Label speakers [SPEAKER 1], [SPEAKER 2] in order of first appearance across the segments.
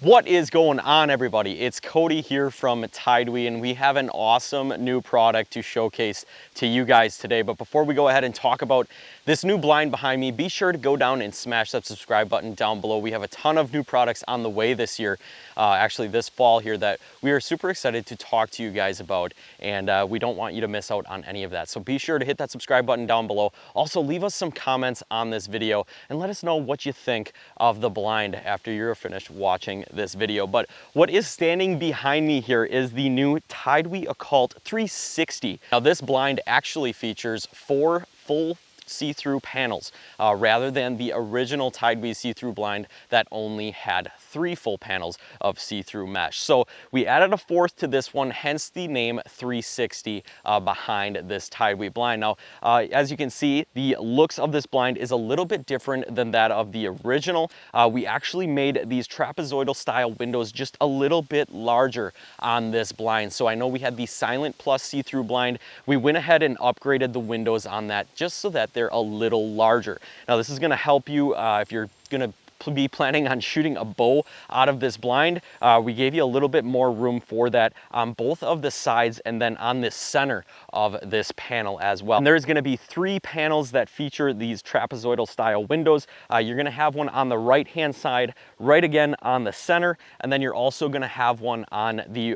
[SPEAKER 1] What is going on, everybody? It's Cody here from TideWe, and we have an awesome new product to showcase to you guys today. But before we go ahead and talk about this new blind behind me, be sure to go down and smash that subscribe button down below. We have a ton of new products on the way this year, actually this fall here, that we are super excited to talk to you guys about, and we don't want you to miss out on any of that. So be sure to hit that subscribe button down below. Also, leave us some comments on this video and let us know what you think of the blind after you're finished watching this video. But what is standing behind me here is the new TideWe Occult 360. Now this blind actually features 4 full see-through panels rather than the original TideWe see-through blind that only had 3 full panels of see-through mesh. So we added a 4th to this one, hence the name 360 behind this TideWe blind. Now, as you can see, the looks of this blind is a little bit different than that of the original. We actually made these trapezoidal style windows just a little bit larger on this blind. So I know we had the Silent Plus see-through blind. We went ahead and upgraded the windows on that just so that they're a little larger. Now this is going to help you if you're going to be planning on shooting a bow out of this blind. We gave you a little bit more room for that on both of the sides and then on the center of this panel as well. And there's going to be 3 panels that feature these trapezoidal style windows. You're going to have one on the right hand side, right again on the center, and then you're also going to have one on the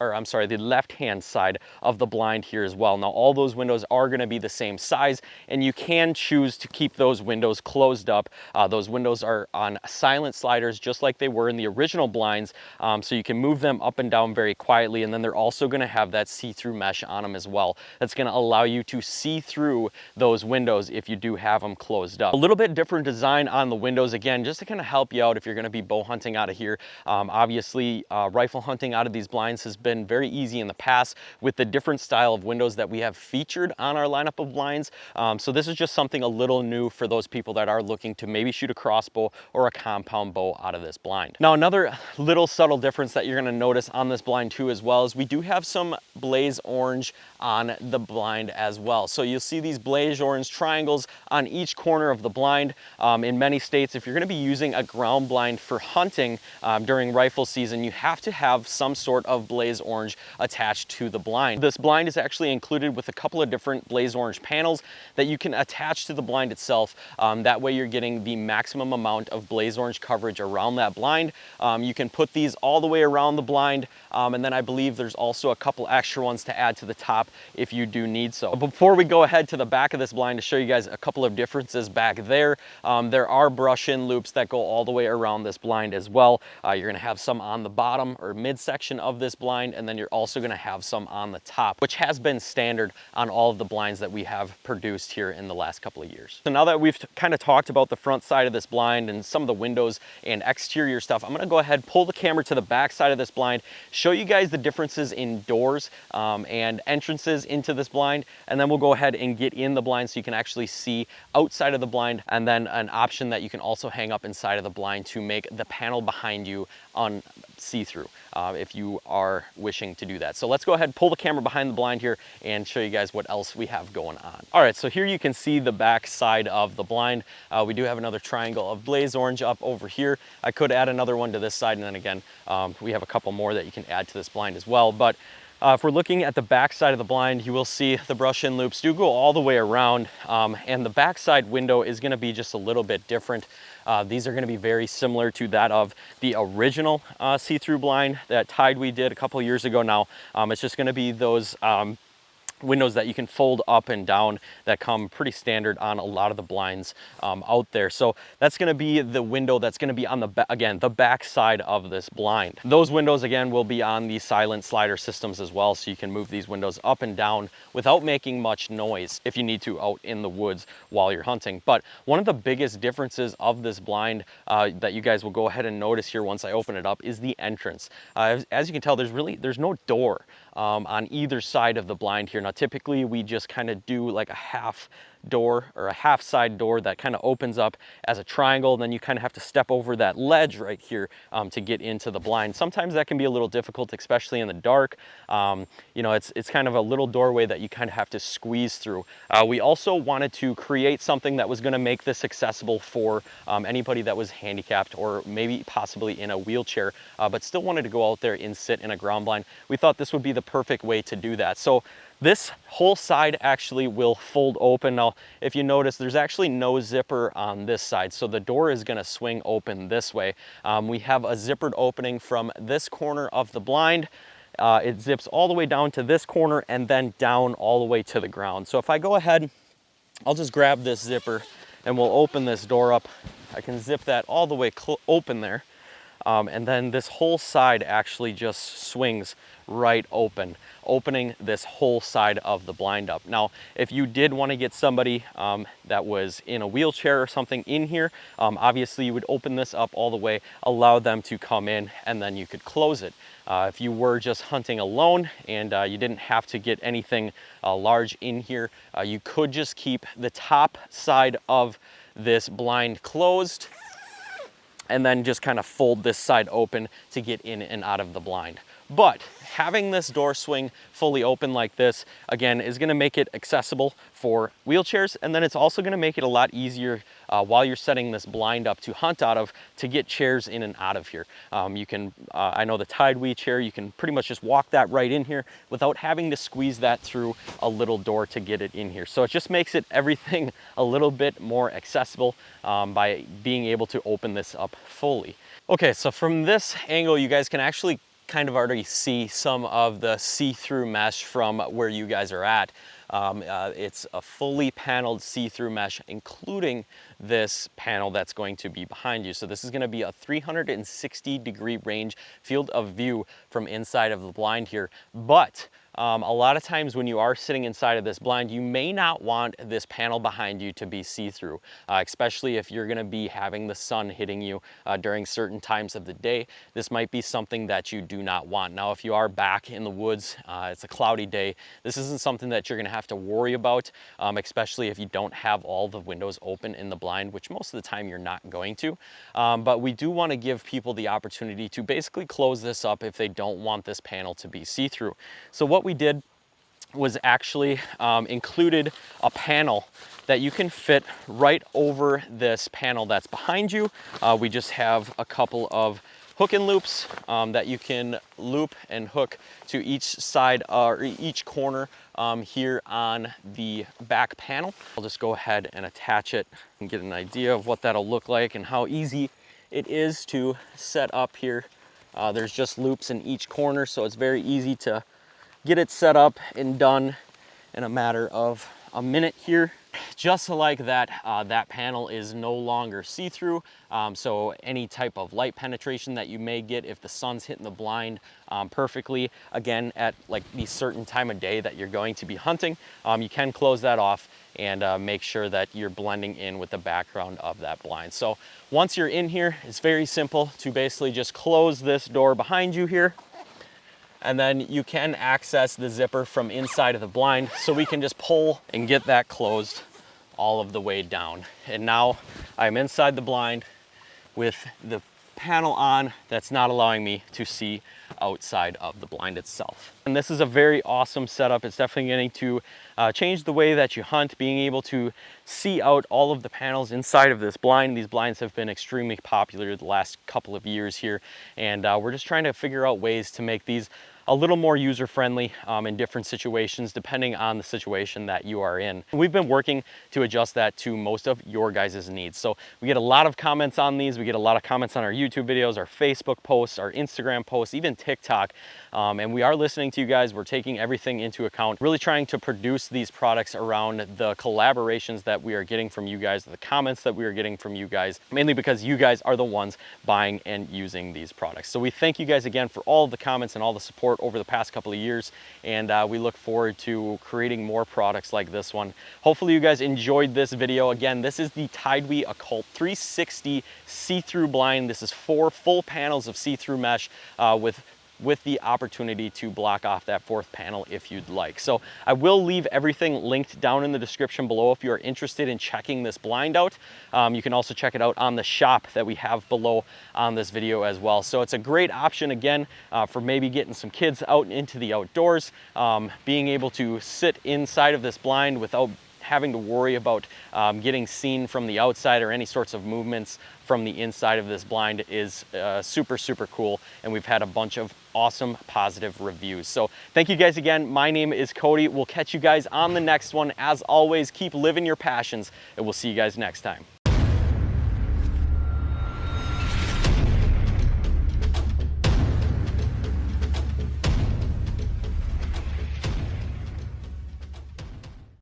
[SPEAKER 1] the left-hand side of the blind here as well. Now, all those windows are going to be the same size, and you can choose to keep those windows closed up. Those windows are on silent sliders, just like they were in the original blinds, so you can move them up and down very quietly, and then they're also going to have that see-through mesh on them as well. That's going to allow you to see through those windows if you do have them closed up. A little bit different design on the windows, again, just to kind of help you out if you're going to be bow hunting out of here. Obviously, rifle hunting out of these blinds has been very easy in the past with the different style of windows that we have featured on our lineup of blinds. So this is just something a little new for those people that are looking to maybe shoot a crossbow or a compound bow out of this blind. Now, another little subtle difference that you're going to notice on this blind too as well is we do have some blaze orange on the blind as well. So you'll see these blaze orange triangles on each corner of the blind. In many states, if you're going to be using a ground blind for hunting during rifle season, you have to have some sort of blaze orange attached to the blind. This blind is actually included with a couple of different blaze orange panels that you can attach to the blind itself. That way you're getting the maximum amount of blaze orange coverage around that blind. You can put these all the way around the blind, and then I believe there's also a couple extra ones to add to the top if you do need so. Before we go ahead to the back of this blind to show you guys a couple of differences back there, there are brush-in loops that go all the way around this blind as well. You're going to have some on the bottom or midsection of this blind, and then you're also going to have some on the top, which has been standard on all of the blinds that we have produced here in the last couple of years. So now that we've kind of talked about the front side of this blind and some of the windows and exterior stuff, I'm going to go ahead, pull the camera to the back side of this blind, show you guys the differences in doors and entrances into this blind, and then we'll go ahead and get in the blind so you can actually see outside of the blind, and then an option that you can also hang up inside of the blind to make the panel behind you on see-through if you are wishing to do that. So let's go ahead, pull the camera behind the blind here and show you guys what else we have going on. All right, so here you can see the back side of the blind. We do have another triangle of blaze orange up over here. I could add another one to this side, and then again, we have a couple more that you can add to this blind as well. But if we're looking at the back side of the blind, you will see the brush-in loops do go all the way around, and the back side window is going to be just a little bit different. These are going to be very similar to that of the original see-through blind that TideWe did a couple years ago now. It's just going to be those windows that you can fold up and down that come pretty standard on a lot of the blinds out there. So that's going to be the window that's going to be on the the back side of this blind. Those windows again will be on the silent slider systems as well, so you can move these windows up and down without making much noise if you need to out in the woods while you're hunting. But one of the biggest differences of this blind that you guys will go ahead and notice here once I open it up is the entrance. As you can tell, there's no door on either side of the blind here. Now typically we just kind of do like a half door or a half side door that kind of opens up as a triangle. Then you kind of have to step over that ledge right here to get into the blind. Sometimes that can be a little difficult, especially in the dark. You know, it's kind of a little doorway that you kind of have to squeeze through. We also wanted to create something that was going to make this accessible for anybody that was handicapped or maybe possibly in a wheelchair, but still wanted to go out there and sit in a ground blind. We thought this would be the perfect way to do that. So this whole side actually will fold open. Now, if you notice, there's actually no zipper on this side, so the door is going to swing open this way. We have a zippered opening from this corner of the blind. It zips all the way down to this corner and then down all the way to the ground. So if I go ahead, I'll just grab this zipper and we'll open this door up. I can zip that all the way open there. And then this whole side actually just swings right open, opening this whole side of the blind up. Now, if you did want to get somebody that was in a wheelchair or something in here, obviously you would open this up all the way, allow them to come in, and then you could close it. If you were just hunting alone and you didn't have to get anything large in here, you could just keep the top side of this blind closed and then just kind of fold this side open to get in and out of the blind. But having this door swing fully open like this, again, is gonna make it accessible for wheelchairs, and then it's also gonna make it a lot easier while you're setting this blind up to hunt out of, to get chairs in and out of here. You can, I know the TideWe chair, you can pretty much just walk that right in here without having to squeeze that through a little door to get it in here. So it just makes it everything a little bit more accessible by being able to open this up fully. Okay, so from this angle, you guys can actually kind of already see some of the see-through mesh from where you guys are at. It's a fully paneled see-through mesh, including this panel that's going to be behind you. So this is going to be a 360-degree range field of view from inside of the blind here. But a lot of times when you are sitting inside of this blind, you may not want this panel behind you to be see-through, especially if you're going to be having the sun hitting you during certain times of the day. This might be something that you do not want. Now, if you are back in the woods, it's a cloudy day, this isn't something that you're going to have to worry about, especially if you don't have all the windows open in the blind, which most of the time you're not going to. But we do want to give people the opportunity to basically close this up if they don't want this panel to be see-through. So what we did was actually included a panel that you can fit right over this panel that's behind you. We just have a couple of hook and loops that you can loop and hook to each side or each corner here on the back panel. I'll just go ahead and attach it and get an idea of what that'll look like and how easy it is to set up here. There's just loops in each corner, so it's very easy to get it set up and done in a matter of a minute here. Just like that, that panel is no longer see-through, so any type of light penetration that you may get if the sun's hitting the blind perfectly, again, at like the certain time of day that you're going to be hunting, you can close that off and make sure that you're blending in with the background of that blind. So once you're in here, it's very simple to basically just close this door behind you here. And then you can access the zipper from inside of the blind, so we can just pull and get that closed all of the way down. And now I'm inside the blind with the panel on that's not allowing me to see outside of the blind itself. And this is a very awesome setup. It's definitely going to change the way that you hunt, being able to see out all of the panels inside of this blind. These blinds have been extremely popular the last couple of years here, and we're just trying to figure out ways to make these a little more user-friendly in different situations, depending on the situation that you are in. We've been working to adjust that to most of your guys' needs. So we get a lot of comments on these. We get a lot of comments on our YouTube videos, our Facebook posts, our Instagram posts, even TikTok. And we are listening to you guys. We're taking everything into account, really trying to produce these products around the collaborations that we are getting from you guys, the comments that we are getting from you guys, mainly because you guys are the ones buying and using these products. So we thank you guys again for all of the comments and all the support over the past couple of years, and we look forward to creating more products like this one. Hopefully you guys enjoyed this video. Again, this is the TideWe Occult 360 see-through blind. This is 4 full panels of see-through mesh with with the opportunity to block off that fourth panel if you'd like. So I will leave everything linked down in the description below if you're interested in checking this blind out. You can also check it out on the shop that we have below on this video as well. So it's a great option, again, for maybe getting some kids out into the outdoors, being able to sit inside of this blind without having to worry about getting seen from the outside or any sorts of movements from the inside of this blind is super, super cool. And we've had a bunch of awesome positive reviews. So thank you guys again. My name is Cody. We'll catch you guys on the next one. As always, keep living your passions, and we'll see you guys next time.